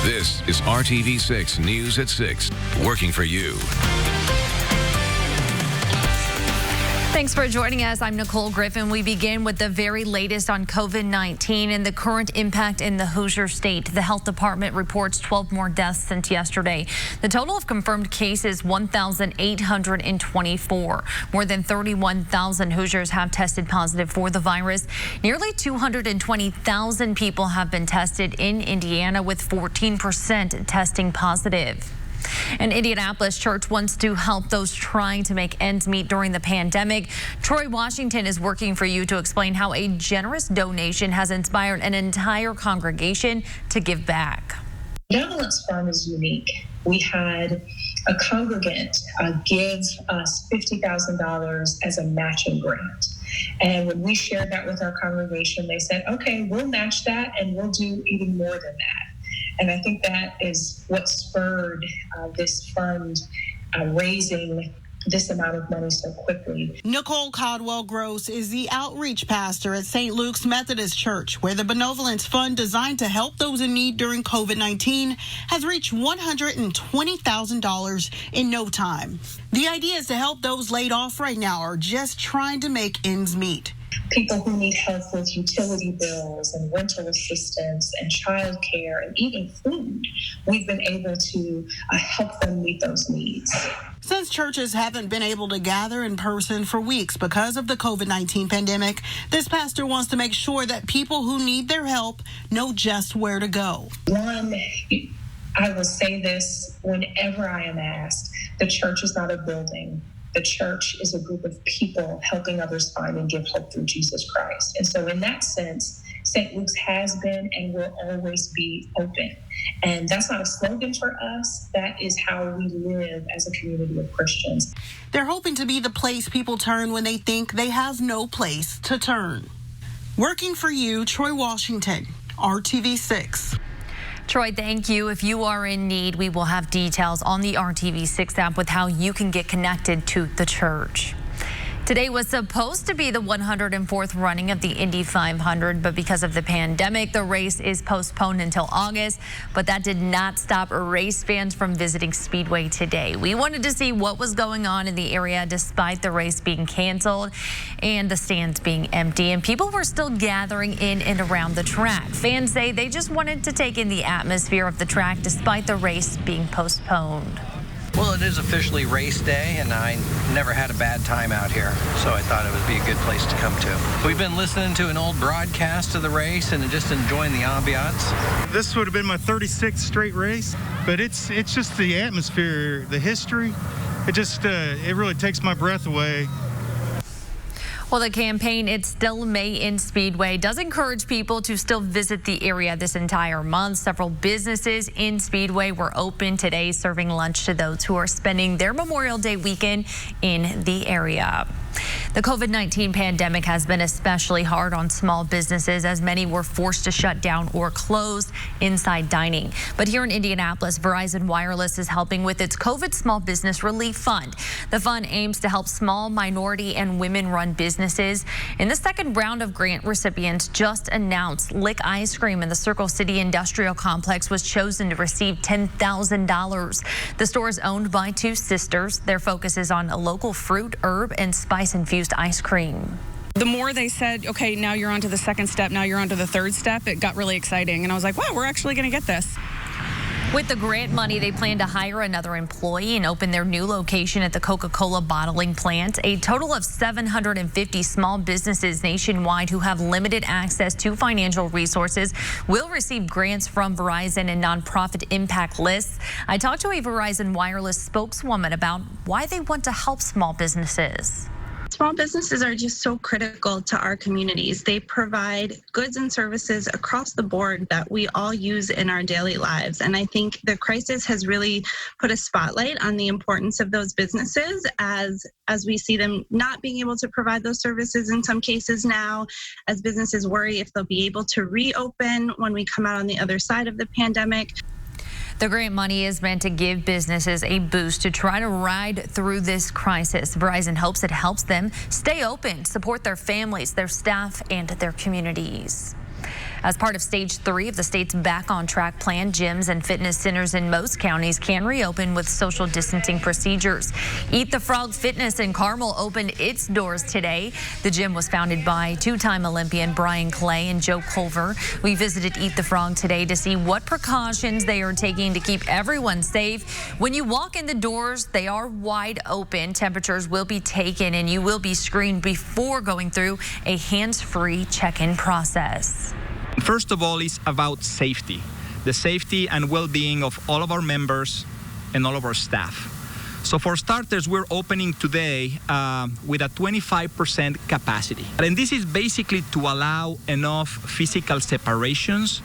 This is RTV6 News at 6, working for you. Thanks for joining us. I'm Nicole Griffin. We begin with the very latest on COVID-19 and the current impact in the Hoosier State. The health department reports 12 more deaths since yesterday. The total of confirmed cases, 1,824. More than 31,000 Hoosiers have tested positive for the virus. Nearly 220,000 people have been tested in Indiana, with 14% testing positive. An Indianapolis church wants to help those trying to make ends meet during the pandemic. Troy Washington is working for you to explain how a generous donation has inspired an entire congregation to give back. Benevolence Fund is unique. We had a congregant give us $50,000 as a matching grant. And when we shared that with our congregation, they said, okay, we'll match that and we'll do even more than that. And I think that is what spurred this fund raising this amount of money so quickly. Nicole Caldwell Gross is the outreach pastor at St. Luke's Methodist Church, where the Benevolence Fund, designed to help those in need during COVID-19, has reached $120,000 in no time. The idea is to help those laid off right now or just trying to make ends meet. People who need help with utility bills and rental assistance and child care and even food, we've been able to help them meet those needs. Since churches haven't been able to gather in person for weeks because of the COVID-19 pandemic, this pastor wants to make sure that people who need their help know just where to go. One, I will say this whenever I am asked, the church is not a building. The church is a group of people helping others find and give hope through Jesus Christ. And so in that sense, St. Luke's has been and will always be open. And that's not a slogan for us. That is how we live as a community of Christians. They're hoping to be the place people turn when they think they have no place to turn. Working for you, Troy Washington, RTV6. Troy, thank you. If you are in need, we will have details on the RTV6 app with how you can get connected to the church. Today was supposed to be the 104th running of the Indy 500, but because of the pandemic, the race is postponed until August. But that did not stop race fans from visiting Speedway today. We wanted to see what was going on in the area despite the race being canceled and the stands being empty, and people were still gathering in and around the track. Fans say they just wanted to take in the atmosphere of the track despite the race being postponed. Well, it is officially race day, and I never had a bad time out here, so I thought it would be a good place to come to. We've been listening to an old broadcast of the race and just enjoying the ambiance. This would have been my 36th straight race, but it's just the atmosphere, the history. It really takes my breath away. Well, the campaign, It's Still May in Speedway, does encourage people to still visit the area this entire month. Several businesses in Speedway were open today, serving lunch to those who are spending their Memorial Day weekend in the area. The COVID-19 pandemic has been especially hard on small businesses, as many were forced to shut down or close inside dining. But here in Indianapolis, Verizon Wireless is helping with its COVID Small Business Relief Fund. The fund aims to help small, minority, and women-run businesses. In the second round of grant recipients just announced, Lick Ice Cream in the Circle City Industrial Complex was chosen to receive $10,000. The store is owned by two sisters. Their focus is on local fruit, herb, and spice-infused ice cream. The more they said, okay, now you're on to the second step, now you're on to the third step, it got really exciting. And I was like, wow, we're actually going to get this. With the grant money, they plan to hire another employee and open their new location at the Coca-Cola bottling plant. A total of 750 small businesses nationwide who have limited access to financial resources will receive grants from Verizon and nonprofit impact lists. I talked to a Verizon Wireless spokeswoman about why they want to help small businesses. Small businesses are just so critical to our communities. They provide goods and services across the board that we all use in our daily lives. And I think the crisis has really put a spotlight on the importance of those businesses as we see them not being able to provide those services in some cases now, as businesses worry if they'll be able to reopen when we come out on the other side of the pandemic. The grant money is meant to give businesses a boost to try to ride through this crisis. Verizon hopes it helps them stay open, support their families, their staff, and their communities. As part of stage 3 of the state's Back on Track plan, gyms and fitness centers in most counties can reopen with social distancing procedures. Eat the Frog Fitness in Carmel opened its doors today. The gym was founded by two-time Olympian Brian Clay and Joe Culver. We visited Eat the Frog today to see what precautions they are taking to keep everyone safe. When you walk in the doors, they are wide open. Temperatures will be taken and you will be screened before going through a hands-free check-in process. First of all, it's about safety, the safety and well-being of all of our members and all of our staff. So for starters, we're opening today with a 25% capacity. And this is basically to allow enough physical separations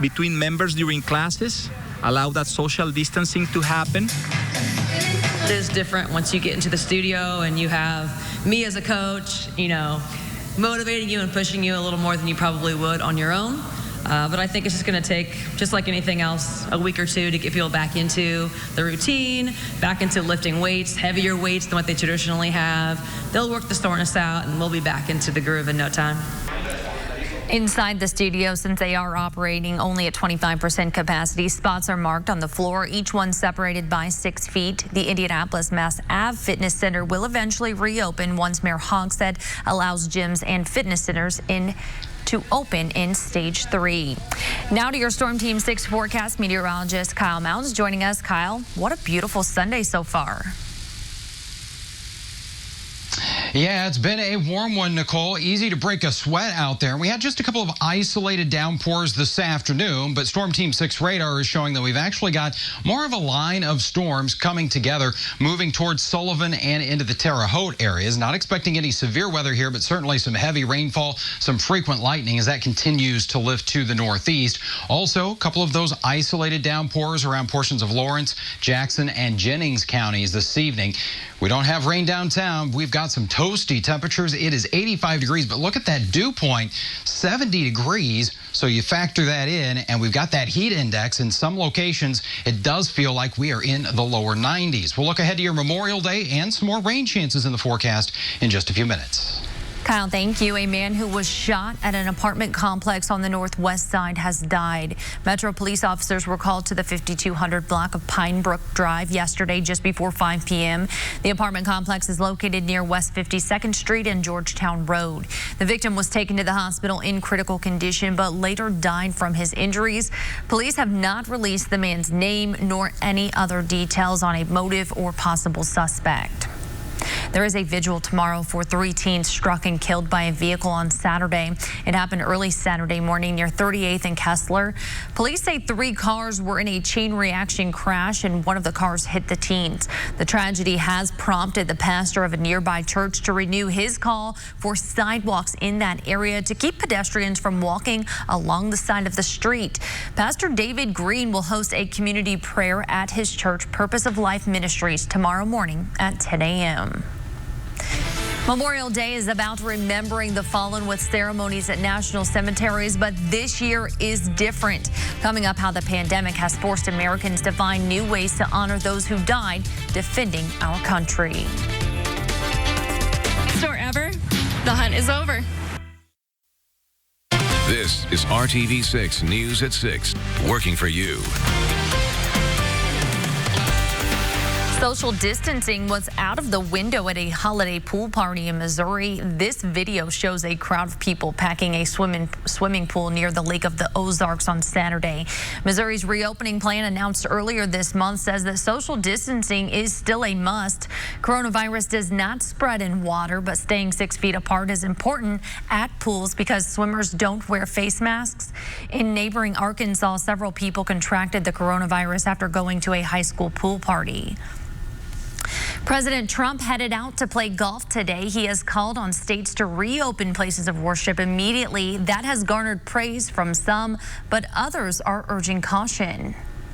between members during classes, allow that social distancing to happen. It is different once you get into the studio and you have me as a coach, motivating you and pushing you a little more than you probably would on your own. But I think it's just going to take, just like anything else, a week or two to get people back into the routine, back into lifting weights, heavier weights than what they traditionally have. They'll work the soreness out and we'll be back into the groove in no time. Inside the studio, since they are operating only at 25% capacity, spots are marked on the floor, each one separated by 6 feet. The Indianapolis Mass Ave Fitness Center will eventually reopen once Mayor Hogshead allows gyms and fitness centers to open in stage 3. Now to your Storm Team 6 forecast. Meteorologist Kyle Mounds joining us. Kyle, what a beautiful Sunday so far. Yeah, it's been a warm one, Nicole. Easy to break a sweat out there. We had just a couple of isolated downpours this afternoon, but Storm Team 6 radar is showing that we've actually got more of a line of storms coming together, moving towards Sullivan and into the Terre Haute areas. Not expecting any severe weather here, but certainly some heavy rainfall, some frequent lightning as that continues to lift to the northeast. Also, a couple of those isolated downpours around portions of Lawrence, Jackson, and Jennings counties this evening. We don't have rain downtown. We've got some toasty temperatures. It is 85 degrees, but look at that dew point, 70 degrees. So you factor that in, and we've got that heat index. In some locations, it does feel like we are in the lower 90s. We'll look ahead to your Memorial Day and some more rain chances in the forecast in just a few minutes. Kyle, thank you. A man who was shot at an apartment complex on the northwest side has died. Metro police officers were called to the 5200 block of Pine Brook Drive yesterday just before 5 p.m. The apartment complex is located near West 52nd Street and Georgetown Road. The victim was taken to the hospital in critical condition, but later died from his injuries. Police have not released the man's name nor any other details on a motive or possible suspect. There is a vigil tomorrow for 3 teens struck and killed by a vehicle on Saturday. It happened early Saturday morning near 38th and Kessler. Police say 3 cars were in a chain reaction crash and one of the cars hit the teens. The tragedy has prompted the pastor of a nearby church to renew his call for sidewalks in that area to keep pedestrians from walking along the side of the street. Pastor David Green will host a community prayer at his church, Purpose of Life Ministries, tomorrow morning at 10 a.m. Memorial Day is about remembering the fallen with ceremonies at national cemeteries, but this year is different. Coming up, how the pandemic has forced Americans to find new ways to honor those who died defending our country. Store ever, the hunt is over. This is RTV6 News at 6, working for you. Social distancing was out of the window at a holiday pool party in Missouri. This video shows a crowd of people packing a swimming pool near the Lake of the Ozarks on Saturday. Missouri's reopening plan announced earlier this month says that social distancing is still a must. Coronavirus does not spread in water, but staying 6 feet apart is important at pools because swimmers don't wear face masks. In neighboring Arkansas, several people contracted the coronavirus after going to a high school pool party. President Trump headed out to play golf today. He has called on states to reopen places of worship immediately. That has garnered praise from some, but others are urging caution.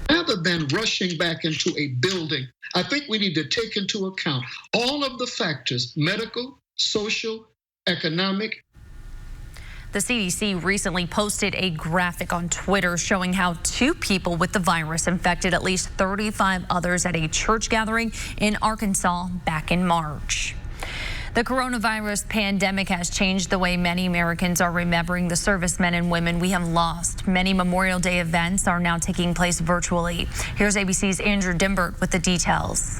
Rather than rushing back into a building, I think we need to take into account all of the factors: medical, social, economic. The CDC recently posted a graphic on Twitter showing how 2 people with the virus infected at least 35 others at a church gathering in Arkansas back in March. The coronavirus pandemic has changed the way many Americans are remembering the servicemen and women we have lost. Many Memorial Day events are now taking place virtually. Here's ABC's Andrew Dimbert with the details.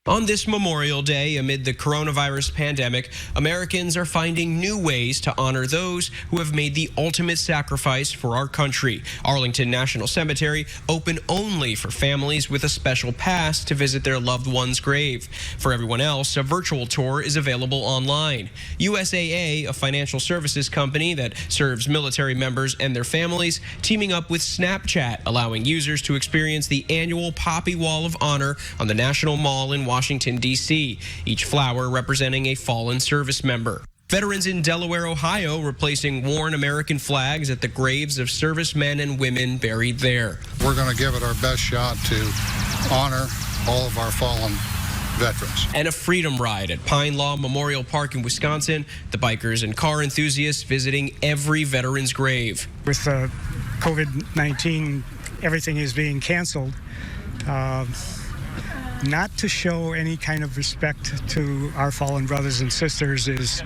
On this Memorial Day, amid the coronavirus pandemic, Americans are finding new ways to honor those who have made the ultimate sacrifice for our country. Arlington National Cemetery open only for families with a special pass to visit their loved one's grave. For everyone else, a virtual tour is available online. USAA, a financial services company that serves military members and their families, teaming up with Snapchat, allowing users to experience the annual Poppy Wall of Honor on the National Mall in Washington, D.C., each flower representing a fallen service member. Veterans in Delaware, Ohio, replacing worn American flags at the graves of servicemen and women buried there. We're going to give it our best shot to honor all of our fallen veterans. And a freedom ride at Pine Law Memorial Park in Wisconsin, the bikers and car enthusiasts visiting every veteran's grave. With COVID-19, everything is being canceled. Not to show any kind of respect to our fallen brothers and sisters is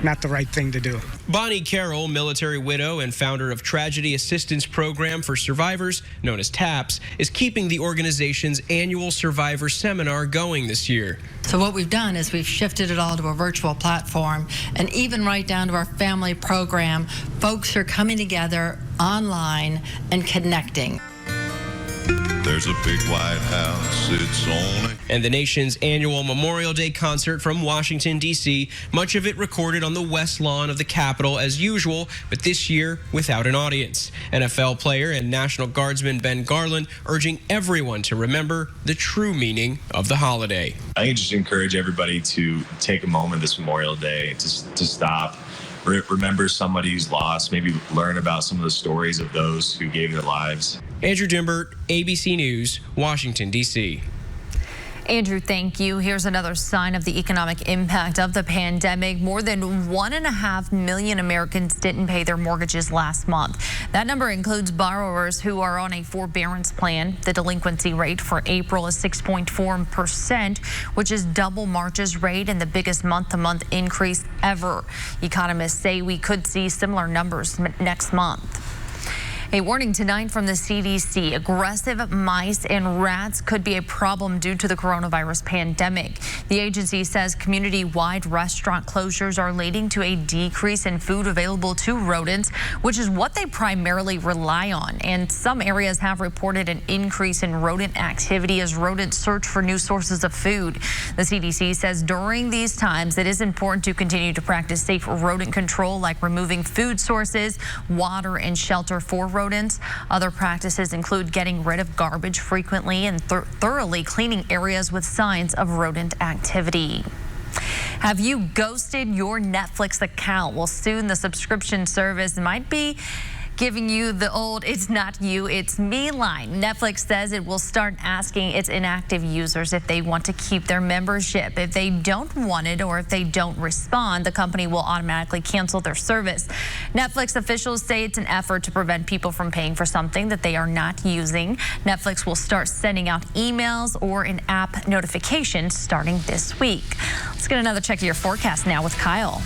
not the right thing to do. Bonnie Carroll, military widow and founder of Tragedy Assistance Program for Survivors, known as TAPS, is keeping the organization's annual Survivor Seminar going this year. So what we've done is we've shifted it all to a virtual platform, and even right down to our family program, folks are coming together online and connecting. There's a big white house, it's on it. And the nation's annual Memorial Day concert from Washington, D.C., much of it recorded on the west lawn of the Capitol as usual, but this year without an audience. NFL player and National Guardsman Ben Garland urging everyone to remember the true meaning of the holiday. I think just encourage everybody to take a moment this Memorial Day to stop. Remember somebody who's lost, maybe learn about some of the stories of those who gave their lives. Andrew Dimbert, ABC News, Washington, D.C. Andrew, thank you. Here's another sign of the economic impact of the pandemic. More than 1.5 million Americans didn't pay their mortgages last month. That number includes borrowers who are on a forbearance plan. The delinquency rate for April is 6.4%, which is double March's rate and the biggest month-to-month increase ever. Economists say we could see similar numbers next month. A warning tonight from the CDC. Aggressive mice and rats could be a problem due to the coronavirus pandemic. The agency says community-wide restaurant closures are leading to a decrease in food available to rodents, which is what they primarily rely on. And some areas have reported an increase in rodent activity as rodents search for new sources of food. The CDC says during these times, it is important to continue to practice safe rodent control, like removing food sources, water, and shelter for rodents. Other practices include getting rid of garbage frequently and thoroughly cleaning areas with signs of rodent activity. Have you ghosted your Netflix account? Well, soon the subscription service might be giving you the old "it's not you, it's me" line. Netflix says it will start asking its inactive users if they want to keep their membership. If they don't want it or if they don't respond, the company will automatically cancel their service. Netflix officials say it's an effort to prevent people from paying for something that they are not using. Netflix will start sending out emails or in-app notifications starting this week. Let's get another check of your forecast now with Kyle.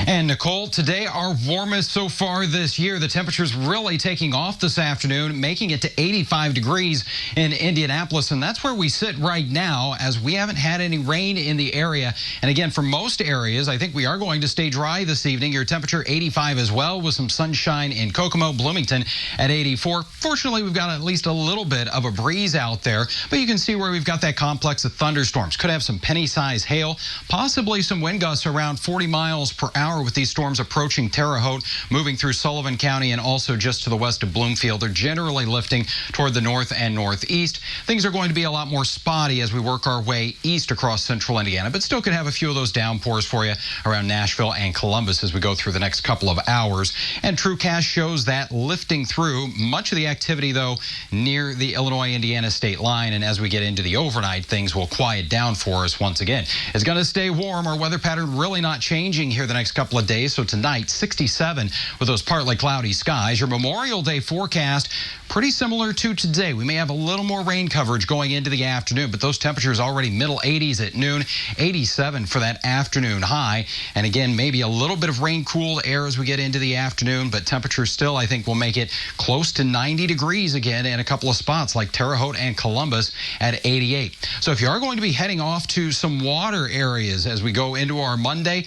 And Nicole, today our warmest so far this year. The temperature's really taking off this afternoon, making it to 85 degrees in Indianapolis. And that's where we sit right now, as we haven't had any rain in the area. And again, for most areas, I think we are going to stay dry this evening. Your temperature 85 as well, with some sunshine in Kokomo, Bloomington at 84. Fortunately, we've got at least a little bit of a breeze out there, but you can see where we've got that complex of thunderstorms. Could have some penny-sized hail, possibly some wind gusts around 40 miles per hour with these storms approaching Terre Haute, moving through Sullivan County and also just to the west of Bloomfield. They're generally lifting toward the north and northeast. Things are going to be a lot more spotty as we work our way east across central Indiana, but still could have a few of those downpours for you around Nashville and Columbus as we go through the next couple of hours. And TrueCast shows that lifting through. Much of the activity, though, near the Illinois-Indiana state line, and as we get into the overnight, things will quiet down for us once again. It's going to stay warm. Our weather pattern really not changing here the next couple couple of days. So tonight, 67 with those partly cloudy skies. Your Memorial Day forecast, pretty similar to today. We may have a little more rain coverage going into the afternoon, but those temperatures already middle 80s at noon, 87 for that afternoon high. And again, maybe a little bit of rain-cooled air as we get into the afternoon, but temperatures still, I think, will make it close to 90 degrees again in a couple of spots like Terre Haute and Columbus at 88. So if you are going to be heading off to some water areas as we go into our Monday,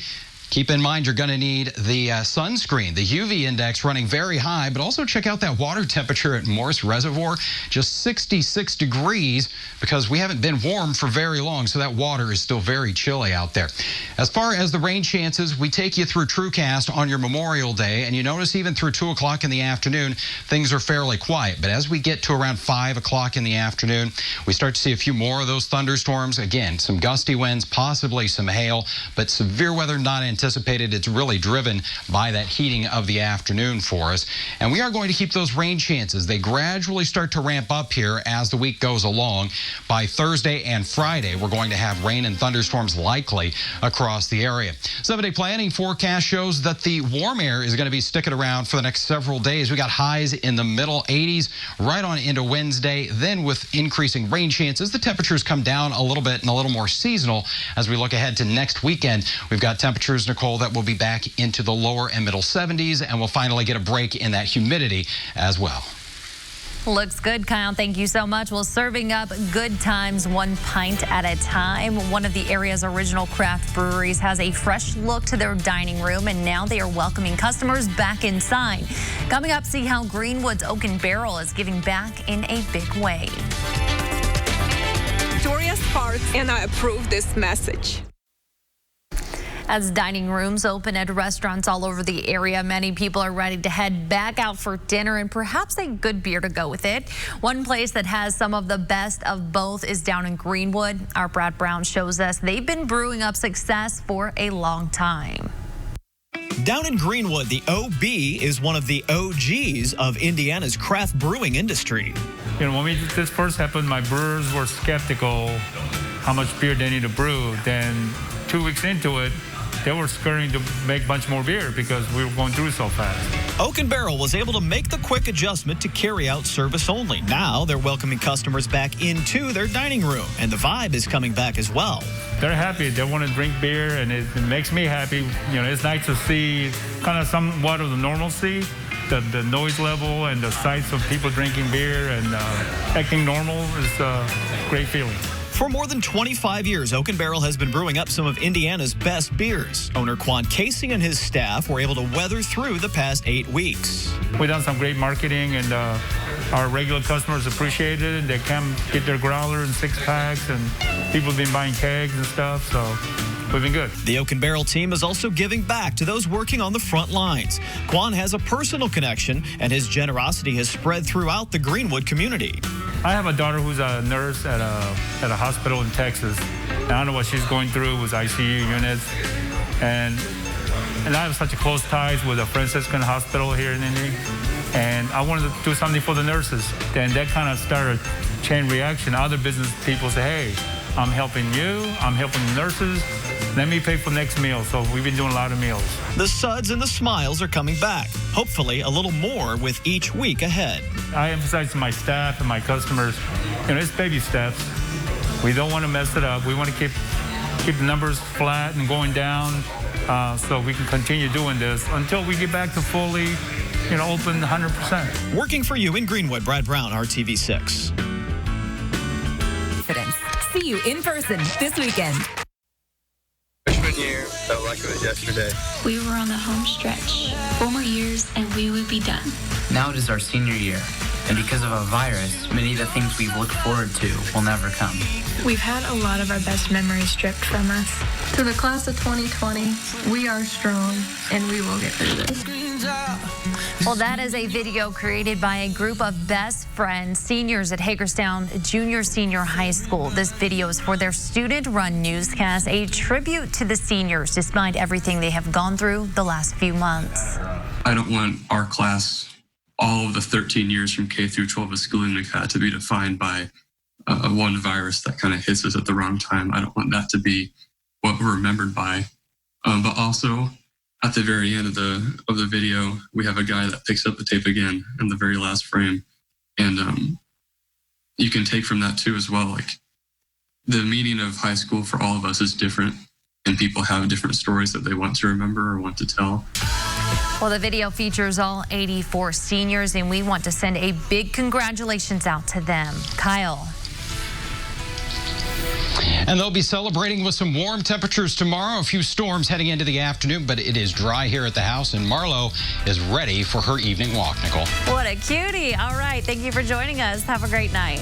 keep in mind you're going to need the sunscreen. The UV index running very high, but also check out that water temperature at Morse Reservoir, just 66 degrees, because we haven't been warm for very long, so that water is still very chilly out there. As far as the rain chances, we take you through TrueCast on your Memorial Day, and you notice even through 2 o'clock in the afternoon, things are fairly quiet. But as we get to around 5 o'clock in the afternoon, we start to see a few more of those thunderstorms. Again, some gusty winds, possibly some hail, but severe weather not anticipated. It's really driven by that heating of the afternoon for us. And we are going to keep those rain chances. They gradually start to ramp up here as the week goes along. By Thursday and Friday, we're going to have rain and thunderstorms likely across the area. 7-day planning forecast shows that the warm air is going to be sticking around for the next several days. We got highs in the middle 80s right on into Wednesday. Then with increasing rain chances, the temperatures come down a little bit and a little more seasonal as we look ahead to next weekend. We've got temperatures, Nicole, that will be back into the lower and middle 70s, and we'll finally get a break in that humidity as well. Looks good, Kyle. Thank you so much. Well, serving up good times one pint at a time. One of the area's original craft breweries has a fresh look to their dining room, and now they are welcoming customers back inside. Coming up, see how Greenwood's Oak and Barrel is giving back in a big way. Victoria Sparks, and I approve this message. As dining rooms open at restaurants all over the area, many people are ready to head back out for dinner and perhaps a good beer to go with it. One place that has some of the best of both is down in Greenwood. Our Brad Brown shows us they've been brewing up success for a long time. Down in Greenwood, the OB is one of the OGs of Indiana's craft brewing industry. You know, when this first happened, my brewers were skeptical how much beer they need to brew. Then 2 weeks into it, they were scurrying to make a bunch more beer because we were going through so fast. Oak and Barrel was able to make the quick adjustment to carry out service only. Now they're welcoming customers back into their dining room, and the vibe is coming back as well. They're happy. They want to drink beer, and it makes me happy. You know, it's nice to see kind of somewhat of the normalcy, the noise level and the sights of people drinking beer and acting normal is a great feeling. For more than 25 years, Oak and Barrel has been brewing up some of Indiana's best beers. Owner Quan Casey and his staff were able to weather through the past 8 weeks. We've done some great marketing, and our regular customers appreciate it. And they come get their growler and 6-packs, and people have been buying kegs and stuff, so we've been good. The Oak and Barrel team is also giving back to those working on the front lines. Quan has a personal connection, and his generosity has spread throughout the Greenwood community. I have a daughter who's a nurse at a hospital in Texas. And I don't know what she's going through with ICU units. And I have such a close ties with a Franciscan hospital here in Indy. And I wanted to do something for the nurses. And that kind of started a chain reaction. Other business people say, hey, I'm helping you, I'm helping the nurses. Let me pay for next meal. So we've been doing a lot of meals. The suds and the smiles are coming back. Hopefully a little more with each week ahead. I emphasize to my staff and my customers, you know, it's baby steps. We don't want to mess it up. We want to keep the numbers flat and going down so we can continue doing this until we get back to fully, you know, open 100%. Working for you in Greenwood, Brad Brown, RTV6. See you in person this weekend. Freshman year felt like it was yesterday. We were on the home stretch. 4 more years and we would be done. Now it is our senior year, and because of a virus, many of the things we've looked forward to will never come. We've had a lot of our best memories stripped from us. To the class of 2020, we are strong, and we will get through this. Well, that is a video created by a group of best friends, seniors at Hagerstown Senior High School. This video is for their student-run newscast, a tribute to the seniors despite everything they have gone through the last few months. I don't want our class, all of the 13 years from K through 12 of schooling we've had, to be defined by one virus that kind of hits us at the wrong time. I don't want that to be what we're remembered by. But also, at the very end of the video, we have a guy that picks up the tape again in the very last frame. And you can take from that too as well. Like, the meaning of high school for all of us is different, and people have different stories that they want to remember or want to tell. Well, the video features all 84 seniors, and we want to send a big congratulations out to them. Kyle. And they'll be celebrating with some warm temperatures tomorrow. A few storms heading into the afternoon, but it is dry here at the house, and Marlo is ready for her evening walk, Nicole. What a cutie. All right. Thank you for joining us. Have a great night.